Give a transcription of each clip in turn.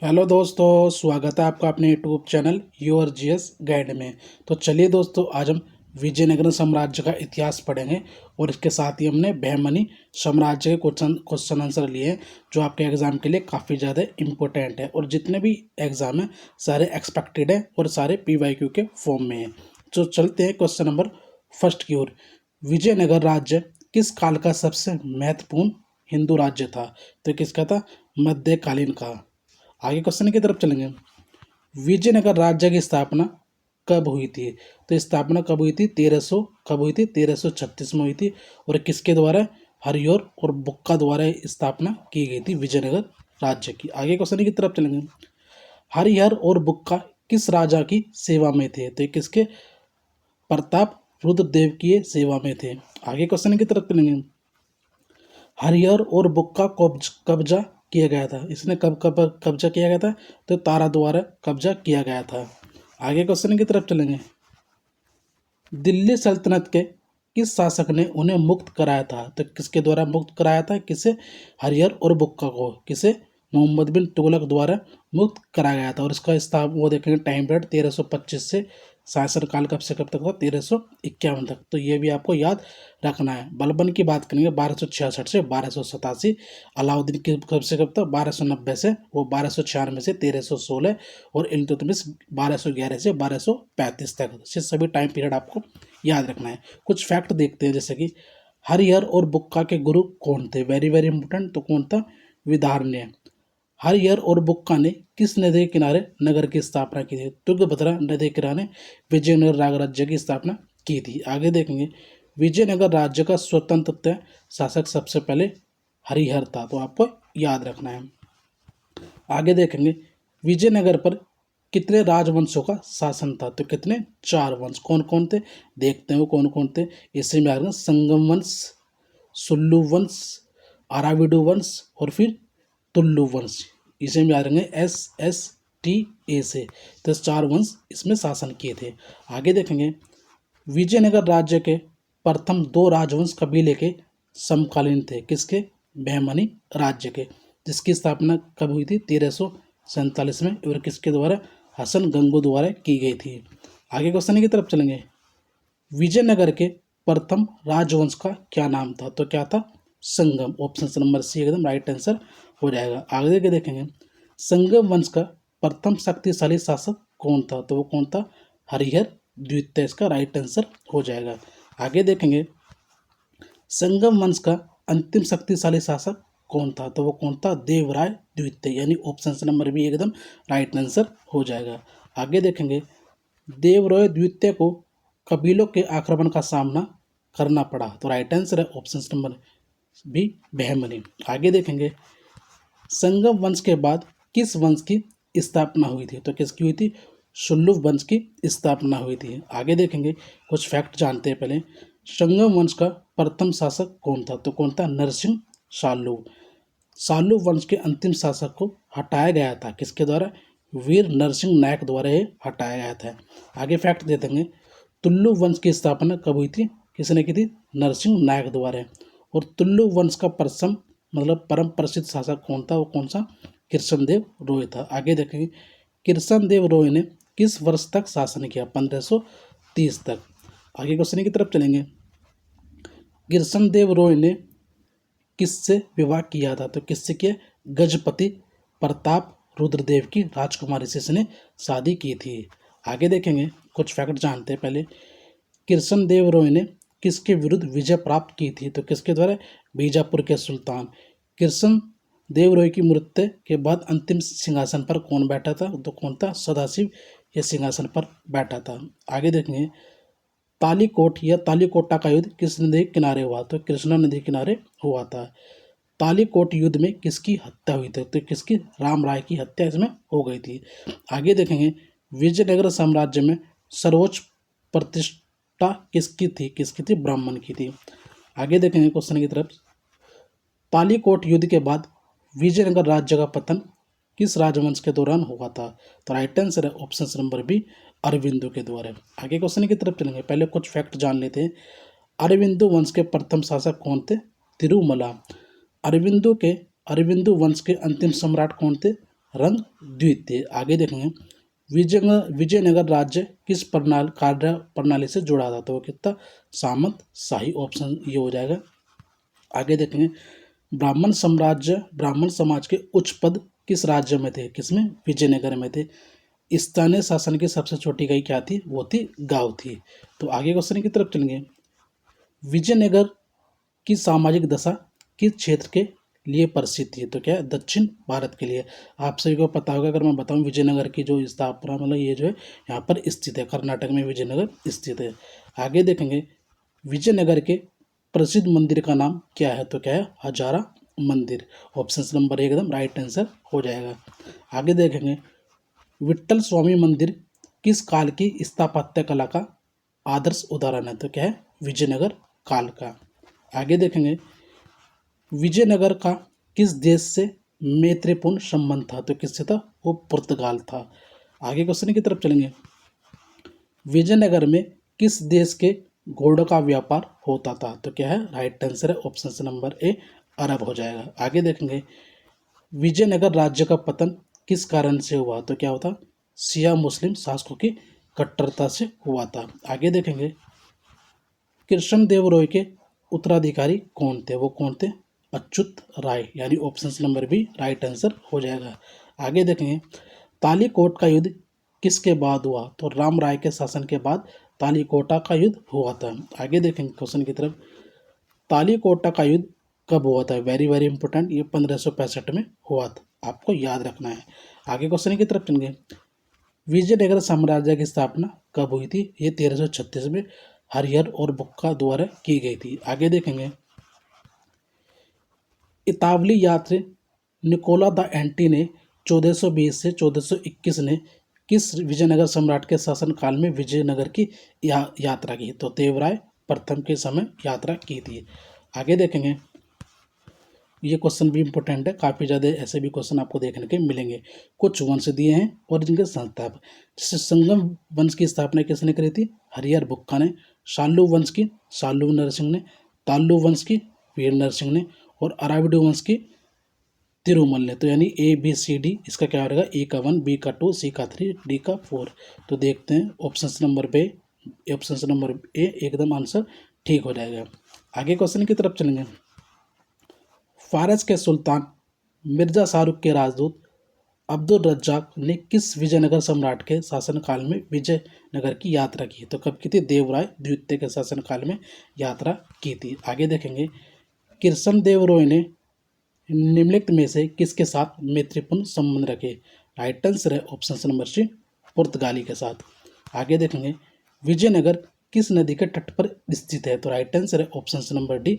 Hello दोस्तों, स्वागत है आपका अपने YouTube channel your GS guide में। तो चलिए दोस्तों, आज हम विजयनगर साम्राज्य का इतिहास पढ़ेंगे और इसके साथ ही हमने बहमनी साम्राज्य के क्वेश्चन आंसर लिए हैं जो आपके एग्जाम के लिए काफ़ी ज़्यादा इम्पोर्टेंट है। और जितने भी एग्जाम हैं सारे एक्सपेक्टेड हैं और सारे पीवाईक्यू के फॉर्म में हैं। तो चलते हैं क्वेश्चन नंबर फर्स्ट की ओर। विजयनगर राज्य किस काल का सबसे महत्वपूर्ण हिंदू राज्य था? तो किसका था? मध्यकालीन का। आगे क्वेश्चन की तरफ चलेंगे। विजयनगर राज्य की स्थापना कब हुई थी? तो स्थापना कब हुई थी? 1336 में हुई थी। और किसके द्वारा? हरिहर और बुक्का द्वारा स्थापना की गई थी विजयनगर राज्य की। आगे क्वेश्चन की तरफ चलेंगे। हरिहर और बुक्का किस राजा की सेवा में थे? तो किसके? प्रताप रुद्रदेव की सेवा में थे। आगे क्वेश्चन की तरफ चलेंगे। हरिहर और बुक्का कब्जा किया गया था। इसने कब कब कब्जा किया गया था? तो तारा द्वारा कब्जा किया गया था। आगे क्वेश्चन की तरफ चलेंगे। दिल्ली सल्तनत के किस शासक ने उन्हें मुक्त कराया था? तो किसके द्वारा मुक्त कराया था? किसे? हरिहर और बुक्का को। किसे? मोहम्मद बिन तुगलक द्वारा मुक्त कराया गया था। और इसका वो देखेंगे टाइम पीरियड 1325 से शासनकाल कब से कब तक था? 1351 तक। तो ये भी आपको याद रखना है। बलबन की बात करेंगे 1266 से 1287। अलाउद्दीन की कब से कब तक? 1290 से वो 1296 से 1316। और इल्तुतमिश 1211 से 1235 तक। ये सभी टाइम पीरियड आपको याद रखना है। कुछ फैक्ट देखते हैं, जैसे कि हरिहर और बुक्का के गुरु कौन थे? Very very important. तो कौन था? विधारण्य। हरिहर और बुक्का ने किस नदी के किनारे नगर की स्थापना की थी? तुंगभद्रा नदी के किनारे विजयनगर राज्य की स्थापना की थी। आगे देखेंगे। विजयनगर राज्य का स्वतंत्र शासक सबसे पहले हरिहर था। तो आपको याद रखना है। आगे देखेंगे। विजयनगर पर कितने राजवंशों का शासन था? तो कितने? 4 वंश। कौन कौन थे? देखते हैं कौन कौन थे। इसी में आ गए संगम वंश, सुल्लू वंश, अराविडु वंश और फिर तुल्लु वंश। इसे में आ रहे हैं SSTA से। तो 4 वंश इसमें शासन किए थे। आगे देखेंगे। विजयनगर राज्य के प्रथम 2 राजवंश कबीले के समकालीन थे। किसके? बहमनी राज्य के। जिसकी स्थापना कब हुई थी? 1347 में। और किसके द्वारा? हसन गंगू द्वारा की गई थी। आगे क्वेश्चन की तरफ चलेंगे। विजयनगर के प्रथम राजवंश का क्या नाम था? तो क्या था? संगम। ऑप्शन नंबर सी एकदम राइट आंसर हो जाएगा। आगे के देखेंगे। संगम वंश का प्रथम शक्तिशाली शासक कौन था? तो वो कौन था? हरिहर द्वितीय। इसका राइट आंसर हो जाएगा। आगे देखेंगे। संगम वंश का अंतिम शक्तिशाली शासक कौन था? तो वो कौन था? देवराय द्वितीय। यानी ऑप्शन नंबर भी एकदम राइट आंसर हो जाएगा। आगे देखेंगे। देवराय द्वितीय को कबीलों के आक्रमण का सामना करना पड़ा। तो राइट आंसर है ऑप्शन नंबर भी बहमनी। आगे देखेंगे। संगम वंश के बाद किस वंश की स्थापना हुई थी? तो किसकी हुई थी? सुल्लभ वंश की स्थापना हुई थी। आगे देखेंगे। कुछ फैक्ट जानते हैं पहले। संगम वंश का प्रथम शासक कौन था? तो कौन था? नरसिंह सालू। सालू वंश के अंतिम शासक को हटाया गया था। किसके द्वारा? वीर नरसिंह नायक द्वारा ये हटाया गया था। आगे फैक्ट दे देंगे। तुल्लु वंश की स्थापना कब हुई थी? किसने की थी? नरसिंह नायक द्वारा। और तुल्लु वंश का प्रथम परम प्रसिद्ध शासक कौन था? वो कौन सा? कृष्णदेव रॉय था। आगे देखेंगे। कृष्णदेव रॉय ने किस वर्ष तक शासन किया? 1530 तक। आगे क्वेश्चन की तरफ चलेंगे। कृष्णदेव रॉय ने किससे विवाह किया था? तो किससे किया? गजपति प्रताप रुद्रदेव की राजकुमारी से इसने शादी की थी। आगे देखेंगे। कुछ फैक्ट जानते हैं पहले। कृष्णदेव रॉय ने किसके विरुद्ध विजय प्राप्त की थी? तो किसके द्वारा? बीजापुर के सुल्तान। कृष्णदेव रॉय की मृत्यु के बाद अंतिम सिंहासन पर कौन बैठा था? तो कौन था? सदाशिव ये सिंहासन पर बैठा था। आगे देखेंगे। तालीकोट या तालीकोटा का युद्ध किस नदी के किनारे हुआ? तो कृष्णा नदी के किनारे हुआ था। तालीकोट युद्ध में किसकी हत्या हुई थी? तो किसकी? राम राय की हत्या इसमें हो गई थी। आगे देखेंगे। विजयनगर साम्राज्य में सर्वोच्च प्रतिष्ठा किसकी थी? किसकी थी? ब्राह्मण की थी। आगे देखेंगे क्वेश्चन की तरफ। तालीकोट युद्ध के बाद विजयनगर राज्य का पतन किस राजवंश के दौरान हुआ था? तो राइट आंसर है ऑप्शन नंबर बी, अरविंदो के द्वारा। आगे क्वेश्चन की तरफ चलेंगे। पहले कुछ फैक्ट जान लेते हैं। अरविंदो वंश के प्रथम शासक कौन थे? तिरुमला। अरविंदो वंश के अंतिम सम्राट कौन थे? रंग द्वितीय। आगे देखेंगे विजयनगर राज्य किस कार्य प्रणाली से जुड़ा था, तो वो कितना सामंत शाही, ऑप्शन ये हो जाएगा। आगे देखेंगे ब्राह्मण समाज के उच्च पद किस राज्य में थे, किसमें, विजयनगर में थे। स्थानीय शासन की सबसे छोटी इकाई क्या थी, वो थी गांव थी। तो आगे क्वेश्चन की तरफ चलेंगे। विजयनगर की सामाजिक दशा किस क्षेत्र के लिए प्रसिद्ध थी, तो क्या है, दक्षिण भारत के लिए। आप सभी को पता होगा, अगर मैं बताऊं विजयनगर की जो स्थापना, मतलब ये जो है यहाँ पर स्थित है, कर्नाटक में विजयनगर स्थित है। आगे देखेंगे विजयनगर के प्रसिद्ध मंदिर का नाम क्या है, तो क्या है, हजारा मंदिर। ऑप्शन नंबर एकदम राइट आंसर हो जाएगा। आगे देखेंगे विट्ठल स्वामी मंदिर किस काल की स्थापत्य कला का आदर्श उदाहरण है, तो क्या है, विजयनगर काल का। आगे देखेंगे विजयनगर का किस देश से मैत्रीपूर्ण संबंध था, तो किससे था, वो पुर्तगाल था। आगे क्वेश्चन की तरफ चलेंगे। विजयनगर में किस देश के घोड़ों का व्यापार होता था, तो क्या है, राइट आंसर है ऑप्शन नंबर ए अरब हो जाएगा। आगे देखेंगे विजयनगर राज्य का पतन किस कारण से हुआ, तो क्या होता, शिया मुस्लिम शासकों की कट्टरता से हुआ था। आगे देखेंगे कृष्णदेव राय के उत्तराधिकारी कौन थे, वो कौन थे, अच्युत राय, यानी option number B right answer हो जाएगा। आगे देखेंगे तालीकोट का युद्ध किसके बाद हुआ, तो राम राय के शासन के बाद तालीकोटा का युद्ध हुआ था। आगे देखेंगे क्वेश्चन की तरफ, तालीकोटा का युद्ध कब हुआ था, वेरी वेरी इंपॉर्टेंट, ये 1565 में हुआ था, आपको याद रखना है। आगे क्वेश्चन की तरफ चलेंगे विजयनगर साम्राज्य की स्थापना कब हुई थी, ये 1336 में हरिहर और बुक्का द्वारा की गई थी। आगे देखेंगे इतावली यात्री निकोला द एंटी ने 1420 से 1421 ने किस विजयनगर सम्राट के शासनकाल में विजयनगर की यात्रा की, तो देवराय प्रथम के समय यात्रा की थी। आगे देखेंगे ये क्वेश्चन भी इंपॉर्टेंट है, काफ़ी ज़्यादा ऐसे भी क्वेश्चन आपको देखने के मिलेंगे। कुछ वंश दिए हैं और जिनके संस्थापक, जैसे संगम वंश की स्थापना किसने करी थी, हरिहर बुक्का ने। शालू वंश की शालू नरसिंह ने। तालु वंश की वीर नरसिंह ने। और अराविड वंश की तिरुमल ने। तो यानी ABCD इसका क्या रहेगा, ए का 1, बी का 2, सी का 3, डी का 4। तो देखते हैं ऑप्शन नंबर ए एकदम आंसर ठीक हो जाएगा। आगे क्वेश्चन की तरफ चलेंगे। फारस के सुल्तान मिर्जा शाहरुख के राजदूत अब्दुल रज्जाक ने किस विजयनगर सम्राट के शासनकाल में विजयनगर की यात्रा की, तो कब की थी, देवराय द्वितीय के शासनकाल में यात्रा की थी। आगे देखेंगे कृष्णदेव राय ने निम्नलिखित में से किसके साथ मैत्रीपूर्ण संबंध रखे, राइट आंसर है ऑप्शन नंबर सी पुर्तगाली के साथ। आगे देखेंगे विजयनगर किस नदी के तट पर स्थित है, तो राइट आंसर है ऑप्शन नंबर डी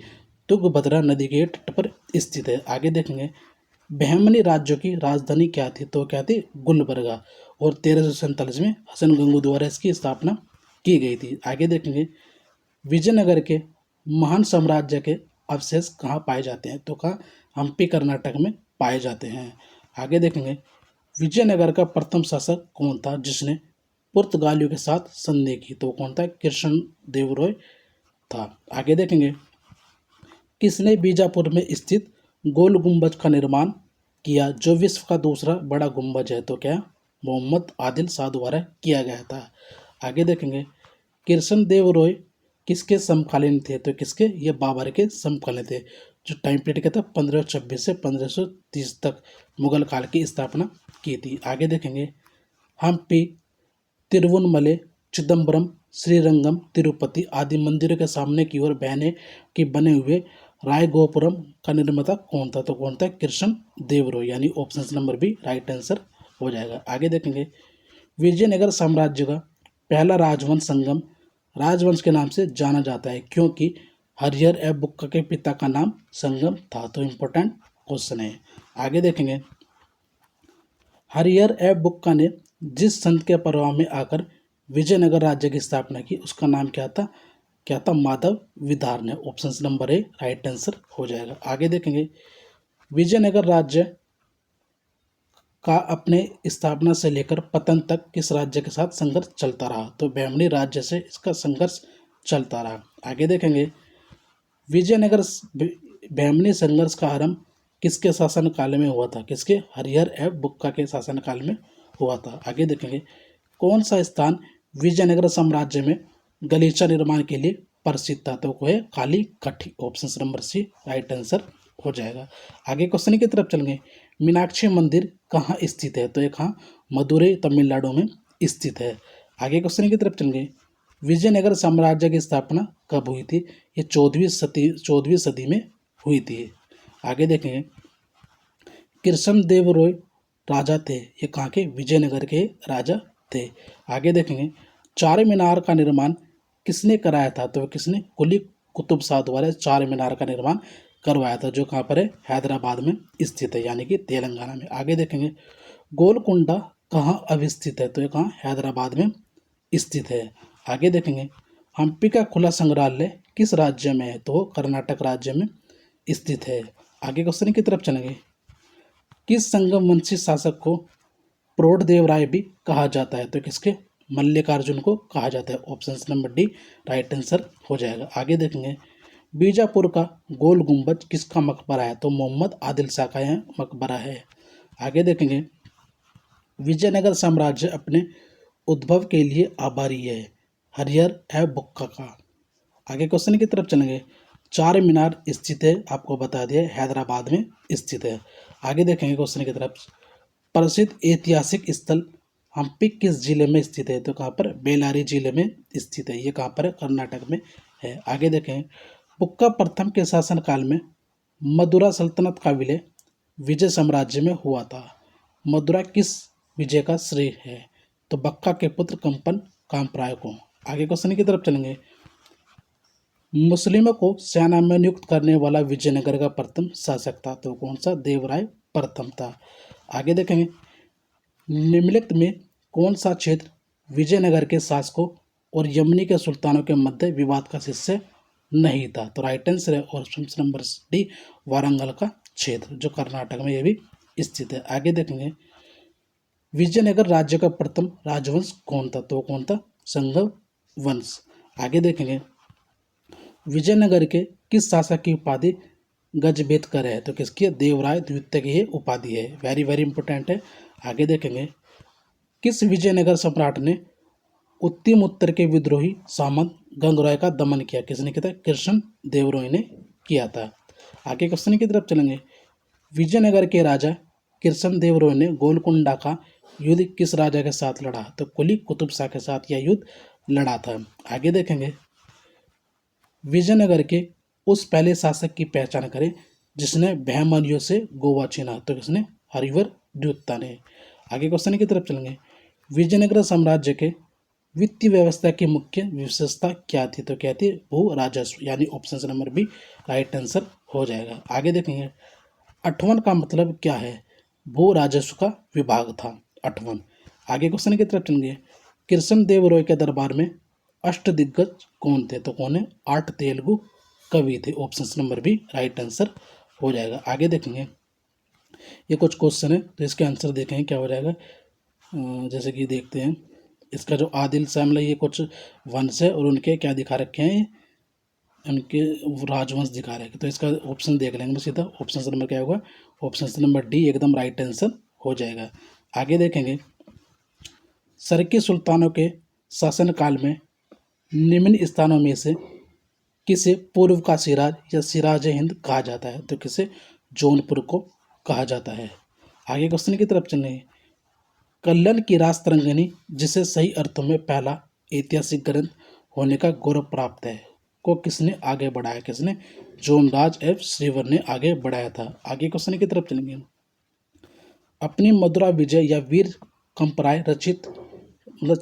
तुंगभद्रा नदी के तट पर स्थित है। आगे देखेंगे बहमनी राज्यों की राजधानी क्या थी, तो क्या थी, गुलबर्गा। और 1347 में हसन गंगू द्वारा इसकी स्थापना की गई थी। आगे देखेंगे विजयनगर के महान साम्राज्य के अवशेष कहाँ पाए जाते हैं, तो कहाँ, हम्पी कर्नाटक में पाए जाते हैं। आगे देखेंगे विजयनगर का प्रथम शासक कौन था जिसने पुर्तगालियों के साथ संधि की, तो कौन था, कृष्णदेव राय था। आगे देखेंगे किसने बीजापुर में स्थित गोल गुंबज का निर्माण किया जो विश्व का दूसरा बड़ा गुंबज है, तो क्या, मोहम्मद आदिल शाह द्वारा किया गया था। आगे देखेंगे कृष्णदेव राय किसके समकालीन थे, तो किसके, ये बाबर के समकालीन थे। जो टाइम पीरियड क्या था, 1526 से 1530 तक मुगल काल की स्थापना की थी। आगे देखेंगे हम्पी, तिरुवनमले, चिदम्बरम, श्रीरंगम, तिरुपति आदि मंदिरों के सामने की ओर बने हुए रायगोपुरम का निर्माता कौन था, तो कौन था, कृष्णदेव राय, यानी option number B right answer हो जाएगा। आगे देखेंगे विजयनगर साम्राज्य का पहला राजवंश संगम राजवंश के नाम से जाना जाता है क्योंकि हरिहर एवं बुक्का के पिता का नाम संगम था। तो इम्पोर्टेंट क्वेश्चन है। आगे देखेंगे हरिहर एवं बुक्का ने जिस संत के प्रभाव में आकर विजयनगर राज्य की स्थापना की उसका नाम क्या था, माधव विदार ने। Option number A right answer हो जाएगा। आगे देखेंगे विजयनगर राज्य का अपने स्थापना से लेकर पतन तक किस राज्य के साथ संघर्ष चलता रहा, तो बहमनी राज्य से इसका संघर्ष चलता रहा। आगे देखेंगे विजयनगर बहमनी संघर्ष का आरंभ किसके शासनकाल में हुआ था? किसके? हरिहर एवं बुक्का के शासनकाल में हुआ था। आगे देखेंगे कौन सा स्थान विजयनगर साम्राज्य में गलीचा निर्माण के लिए प्रसिद्ध था? तो वो है कालीकठी। Option number C right answer हो जाएगा। आगे क्वेश्चन की तरफ चलेंगे। मीनाक्षी मंदिर कहाँ स्थित है? तो ये कहाँ? मदुरई तमिलनाडु में स्थित है। आगे क्वेश्चन की तरफ चलेंगे। विजयनगर साम्राज्य की स्थापना कब हुई थी? ये 14वीं सदी में हुई थी। आगे देखेंगे कृष्णदेव राय राजा थे, ये कहाँ के? विजयनगर के राजा थे। आगे देखेंगे चार मीनार का निर्माण किसने कराया था? तो किसने? कुली कुतुब शाह द्वारा चार मीनार का निर्माण करवाया था, जो कहाँ पर है? हैदराबाद में स्थित है, यानी कि तेलंगाना में। आगे देखेंगे गोलकुंडा कहाँ अवस्थित है? तो ये कहाँ? हैदराबाद में स्थित है। आगे देखेंगे हम्पी का खुला संग्रहालय किस राज्य में है? तो कर्नाटक राज्य में स्थित है। आगे क्वेश्चन की तरफ चलेंगे। किस संगम वंशी शासक को प्रौढ़ देवराय भी कहा जाता है? तो किसके? मल्लिकार्जुन को कहा जाता है। Option number D right answer हो जाएगा। आगे देखेंगे बीजापुर का गोल गुंबद किसका मकबरा है? तो मोहम्मद आदिल शाह का यह मकबरा है। आगे देखेंगे विजयनगर साम्राज्य अपने उद्भव के लिए आभारी है, हरिहर एवं बुक्का का। आगे क्वेश्चन की तरफ चलेंगे। चार मीनार स्थित है, आपको बता दिया हैदराबाद में स्थित है। आगे देखेंगे क्वेश्चन की तरफ। प्रसिद्ध ऐतिहासिक स्थल हम्पी किस जिले में स्थित है? तो कहाँ पर? बेल्लारी जिले में स्थित है। ये कहाँ पर है? कर्नाटक में है। आगे देखें बुक्का प्रथम के शासनकाल में मदुरा सल्तनत का विलय विजय साम्राज्य में हुआ था। मदुरा किस विजय का श्रेय है? तो बक्का के पुत्र कंपन कामप्राय को। आगे क्वेश्चन की तरफ चलेंगे। मुस्लिमों को सेना में नियुक्त करने वाला विजयनगर का प्रथम शासक था, तो कौन सा? देवराय प्रथम था। आगे देखेंगे निम्नलिखित में कौन सा क्षेत्र विजयनगर के शासकों और यमनी के सुल्तानों के मध्य विवाद का शिष्य नहीं था? तो राइट आंसर है ऑप्शन नंबर डी वारंगल का क्षेत्र, जो कर्नाटक में यह भी स्थित है। आगे देखेंगे विजयनगर राज्य का प्रथम राजवंश कौन था? तो कौन था? संघव वंश। आगे देखेंगे विजयनगर के किस शासक की उपाधि गजबेतकर है? तो किसकी? देवराय द्वितीय की ये उपाधि है। वेरी वेरी इंपॉर्टेंट है। आगे देखेंगे किस विजयनगर सम्राट ने उत्तम उत्तर के विद्रोही सामंत गंगराय का दमन किया? किसने किया था? कृष्ण देव राय ने किया था। आगे क्वेश्चन की तरफ चलेंगे। विजयनगर के राजा कृष्ण देव राय ने गोलकुंडा का युद्ध किस राजा के साथ लड़ा? तो कुली कुतुब शाह के साथ यह युद्ध लड़ा था। आगे देखेंगे विजयनगर के उस पहले शासक की पहचान करें जिसने बहमनियों से गोवा छीना? तो किसने? हरिवर द्वितीय ने। आगे क्वेश्चन की तरफ चलेंगे। विजयनगर साम्राज्य के वित्तीय व्यवस्था की मुख्य विशेषता क्या थी? तो क्या थी? भू राजस्व, यानी option number B right answer हो जाएगा। आगे देखेंगे अठवन का मतलब क्या है? भू राजस्व का विभाग था अठवन। आगे क्वेश्चन की तरफ चलेंगे। कृष्ण देव राय के दरबार में अष्टदिग्गज कौन थे? तो कौन है? 8 तेलुगु कवि थे। Option number B right answer हो जाएगा। आगे देखेंगे ये कुछ क्वेश्चन है, तो इसके आंसर देखेंगे क्या हो जाएगा। जैसे कि देखते हैं इसका जो आदिल शाह, ये कुछ वंश है और उनके क्या दिखा रखे हैं? उनके राजवंश दिखा रहे हैं। तो इसका ऑप्शन देख लेंगे सीधा। ऑप्शन नंबर क्या होगा? ऑप्शन नंबर डी एकदम राइट आंसर हो जाएगा। आगे देखेंगे सरकी सुल्तानों के शासनकाल में निम्न स्थानों में से किसे पूर्व का सिराज या सिराज हिंद कहा जाता है? तो किसे? जौनपुर को कहा जाता है। आगे क्वेश्चन की तरफ चलेंगे। कल्लन की रास तरंगिणी जिसे सही अर्थों में पहला ऐतिहासिक ग्रंथ होने का गौरव प्राप्त है को किसने आगे बढ़ाया? किसने? जोनराज एफ श्रीवर ने आगे बढ़ाया था। आगे क्वेश्चन की तरफ चलेंगे। अपनी मधुरा विजय या वीर कंपराय रचित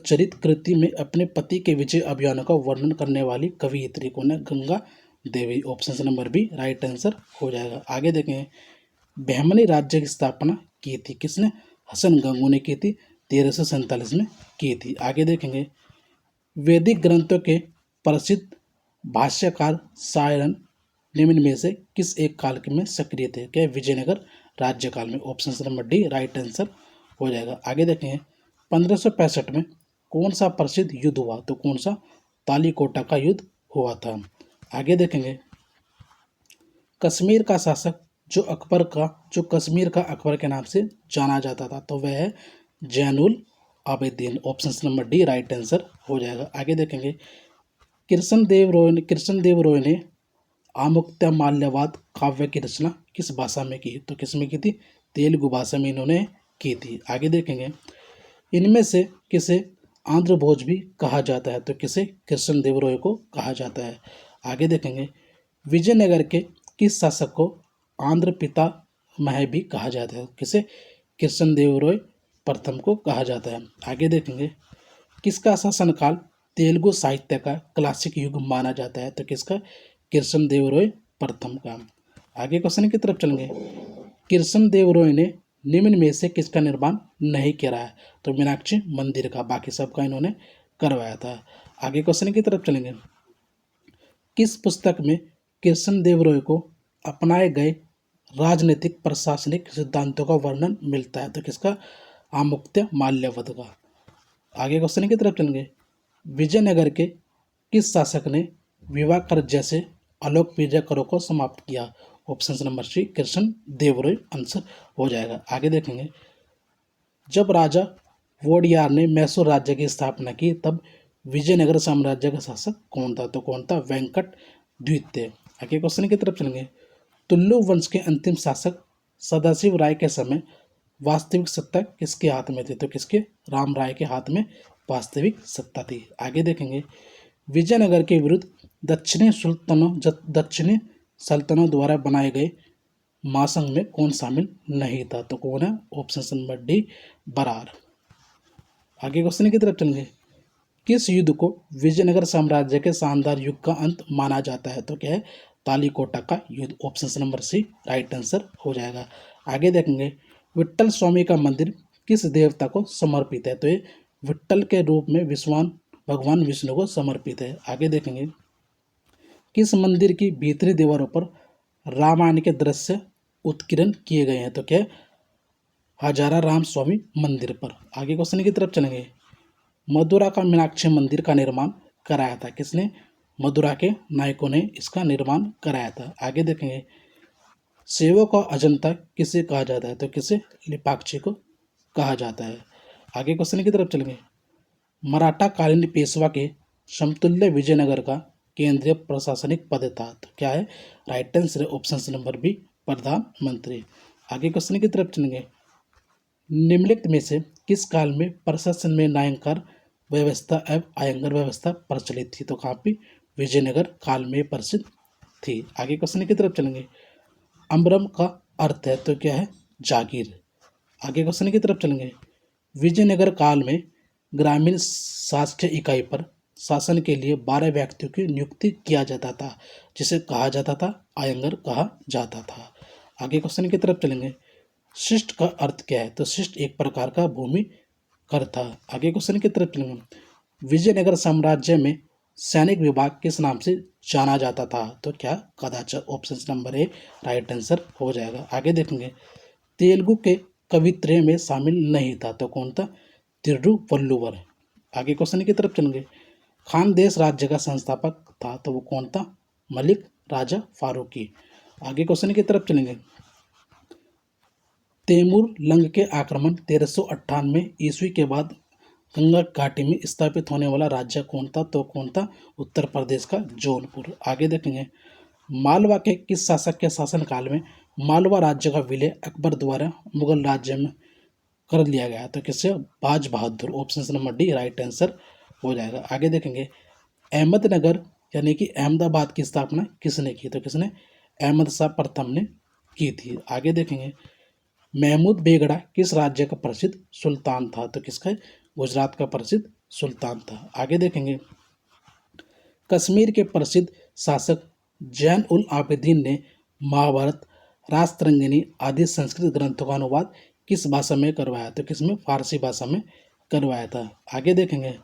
चरित कृति में अपने पति के विजय अभियानों का वर्णन करने वाली कवयित्री कौन है? Ganga Devi. Option number B right answer हो जाएगा। आगे देखें बहमनी राज्य की स्थापना की थी किसने? हसन गंगू ने की थी, 1347 में की थी। आगे देखेंगे वैदिक ग्रंथों के प्रसिद्ध भाष्यकार सायरन निम्न में से किस एक काल में सक्रिय थे? क्या? विजयनगर राज्यकाल में। Option number D right answer हो जाएगा। आगे देखेंगे 1565 में कौन सा प्रसिद्ध युद्ध हुआ? तो कौन सा? तालीकोटा का युद्ध हुआ था। आगे देखेंगे कश्मीर का शासक जो अकबर का जो कश्मीर का अकबर के नाम से जाना जाता था, तो वह है Zainul Abidin. Option number D right answer हो जाएगा। आगे देखेंगे, कृष्णदेव रॉय ने आमुक्तमाल्यवाद काव्य की रचना किस भाषा में की? तो किस में की थी? तेलुगु भाषा में इन्होंने की थी। आगे देखेंगे, इनमें से किसे आंध्र भोज भी कहा जाता है? तो किसे कृष्णदेव रॉय को कहा जाता है। आगे देखेंगे, विजयनगर के किस शासक को आंध्र पितामह भी कहा जाता है? किसे? कृष्णदेव रॉय प्रथम को कहा जाता है। आगे देखेंगे, किसका शासनकाल तेलुगु साहित्य का क्लासिक युग माना जाता है? तो किसका? कृष्णदेव रॉय प्रथम का। आगे क्वेश्चन की तरफ चलेंगे, कृष्णदेव रॉय ने निम्न में से किसका निर्माण नहीं किया है? तो मीनाक्षी मंदिर का, बाकी सबका इन्होंने करवाया था। आगे क्वेश्चन की तरफ चलेंगे, किस पुस्तक में कृष्णदेव रॉय को अपनाए गए राजनीतिक प्रशासनिक सिद्धांतों का वर्णन मिलता है? तो किसका? आमुक्तमाल्यवाद का। आगे क्वेश्चन की तरफ चलेंगे, विजयनगर के किस शासक ने विवाह कर जैसे अलोकप्रिय करों को समाप्त किया? Option number C Krishnadev Roy answer हो जाएगा। आगे देखेंगे, जब राजा वोडियार ने मैसूर राज्य की स्थापना की तब विजयनगर साम्राज्य का शासक कौन था? तो कौन था? वेंकट द्वितीय। आगे क्वेश्चन की तरफ चलेंगे, तुल्लु वंश के अंतिम शासक सदाशिव राय के समय वास्तविक सत्ता किसके हाथ में थी? तो किसके? राम राय के हाथ में वास्तविक सत्ता थी। आगे देखेंगे, विजयनगर के विरुद्ध दक्षिणी सल्तनों द्वारा बनाए गए महासंघ में कौन शामिल नहीं था? तो कौन है? Option number D Berar. आगे क्वेश्चन की तरफ चलेंगे, किस युद्ध को विजयनगर साम्राज्य के शानदार युग का अंत माना जाता है? तो क्या है? तालीकोटा का युद्ध। Option number C right answer हो जाएगा। आगे देखेंगे, विट्ठल स्वामी का मंदिर किस देवता को समर्पित है? तो ये विट्ठल के रूप में भगवान विष्णु को समर्पित है। आगे देखेंगे, किस मंदिर की भीतरी दीवारों पर रामायण के दृश्य उत्कीर्ण किए गए हैं? तो क्या? हजारा राम स्वामी मंदिर पर। आगे क्वेश्चन की तरफ चलेंगे, मदुरा का मीनाक्षी मंदिर का निर्माण कराया था किसने? मदुरा के नायकों ने इसका निर्माण कराया था। आगे देखेंगे, सेवों का अजंता किसे कहा जाता है? तो किसे? लिपाक्षी को कहा जाता है। आगे क्वेश्चन की तरफ चलेंगे, मराठा कालीन पेशवा के समतुल्य विजयनगर का केंद्रीय प्रशासनिक पद था? तो क्या है? Right answer option number B प्रधानमंत्री। आगे क्वेश्चन की तरफ चलेंगे, निम्नलिखित में से किस काल में प्रशासन में नायंकर व्यवस्था एवं आयंगर व्यवस्था प्रचलित थी? तो कहाँ पे? विजयनगर काल में प्रसिद्ध थी। आगे क्वेश्चन की तरफ चलेंगे, अम्बरम का अर्थ है तो क्या है? जागीर। आगे क्वेश्चन की तरफ चलेंगे, विजयनगर काल में ग्रामीण शासकीय इकाई पर शासन के लिए 12 व्यक्तियों की नियुक्ति किया जाता था, जिसे कहा जाता था आयंगर कहा जाता था। आगे क्वेश्चन की तरफ चलेंगे, शिष्ट का अर्थ क्या है? तो शिष्ट एक प्रकार का भूमि कर था। आगे क्वेश्चन की तरफ चलेंगे, विजयनगर साम्राज्य में सैनिक विभाग किस नाम से जाना जाता था? तो क्या? कदाचार। Option number A right answer हो जाएगा। आगे देखेंगे, तेलुगु के कवित्रय में शामिल नहीं था तो कौन था? तिरुवल्लुवर। आगे क्वेश्चन की तरफ चलेंगे, खानदेश राज्य का संस्थापक था तो वो कौन था? मलिक राजा फारूकी। आगे क्वेश्चन की तरफ चलेंगे, तैमूर लंग के आक्रमण 1398 ईस्वी के बाद गंगा घाटी में स्थापित होने वाला राज्य कौन था? तो कौन था? उत्तर प्रदेश का जौनपुर। आगे देखेंगे, मालवा के किस शासक के शासनकाल में मालवा राज्य का विलय अकबर द्वारा मुगल राज्य में कर लिया गया? तो किससे? Baz Bahadur. Option number D right answer हो जाएगा। आगे देखेंगे, अहमदनगर यानी कि अहमदाबाद की स्थापना किसने की? तो किसने? अहमद शाह प्रथम ने की थी। आगे देखेंगे, महमूद बेगड़ा किस राज्य का प्रसिद्ध सुल्तान था? तो किसका? गुजरात का प्रसिद्ध सुल्तान था। आगे देखेंगे, कश्मीर के प्रसिद्ध शासक जैन उल आबिदीन ने महाभारत, राजतरंगिणी आदि संस्कृत ग्रंथों का अनुवाद किस भाषा में करवाया? तो किसमें? फारसी भाषा में करवाया था। आगे देखेंगे,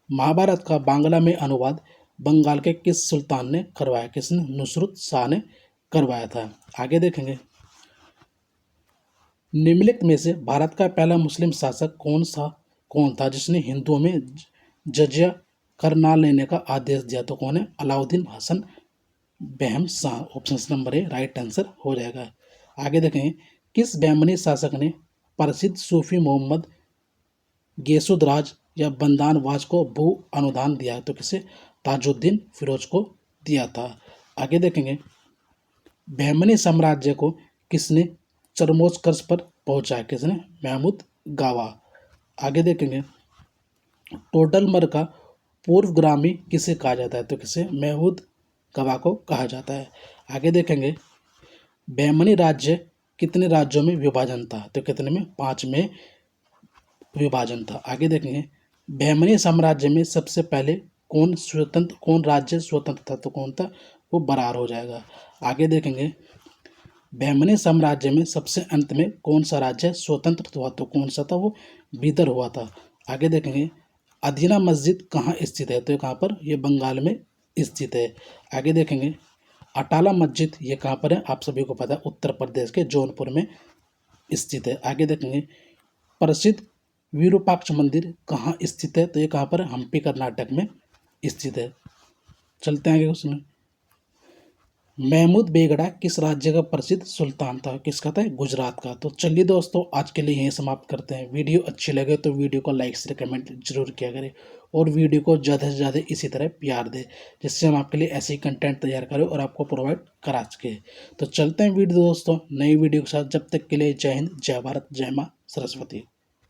महाभारत का बांग्ला में अनुवाद बंगाल के किस सुल्तान ने करवाया? किसने? नुसरत शाह ने करवाया था। आगे देखेंगे, निम्नलिखित में से भारत का पहला मुस्लिम शासक कौन था जिसने हिंदुओं में जजिया कर ना लेने का आदेश दिया? तो कौन है? Alauddin Hasan Bahman Shah. Option number A right answer हो जाएगा। आगे देखेंगे किस बहमनी शासक ने प्रसिद्ध सूफी मोहम्मद गेसुदराज या बंदानवाज को भू अनुदान दिया? तो किसे? ताजुद्दीन फिरोज को दिया था। आगे देखेंगे बहमनी साम्राज्य को किसने चरमोत्कर्ष पर पहुंचाया? किसने? महमूद गावा। आगे देखेंगे टोडरमल का पूर्वगामी किसे कहा जाता है? तो किसे? महमूद गवा को कहा जाता है। आगे देखेंगे बहमनी राज्य कितने राज्यों में विभाजन था? तो कितने में? 5 में विभाजन था। आगे देखेंगे बहमनी साम्राज्य में सबसे पहले कौन राज्य स्वतंत्र था? तो कौन था? वो बरार हो जाएगा। आगे देखेंगे बहमनी साम्राज्य में सबसे अंत में कौन सा राज्य स्वतंत्र हुआ? तो कौन सा था? वो बीदर हुआ था। आगे देखेंगे अदीना मस्जिद कहाँ स्थित है? तो ये कहाँ पर? ये बंगाल में स्थित है। आगे देखेंगे अटाला मस्जिद ये कहाँ पर है? आप सभी को पता है उत्तर प्रदेश के जौनपुर में स्थित है। आगे देखेंगे प्रसिद्ध विरूपाक्ष मंदिर कहाँ स्थित है? तो ये कहाँ पर है? हम्पी कर्नाटक में स्थित है। चलते हैं आगे क्वेश्चन। महमूद बेगड़ा किस राज्य का प्रसिद्ध सुल्तान था? किसका था? गुजरात का। तो चलिए दोस्तों आज के लिए यहीं समाप्त करते हैं। वीडियो अच्छी लगे तो वीडियो को लाइक से कमेंट जरूर किया करें और वीडियो को ज़्यादा से ज़्यादा इसी तरह प्यार दें जिससे हम आपके लिए ऐसे ही कंटेंट तैयार करें और आपको प्रोवाइड करा सके। तो चलते हैं वीडियो दोस्तों नई वीडियो के साथ। जब तक के लिए जय हिंद, जय भारत, जय माँ सरस्वती।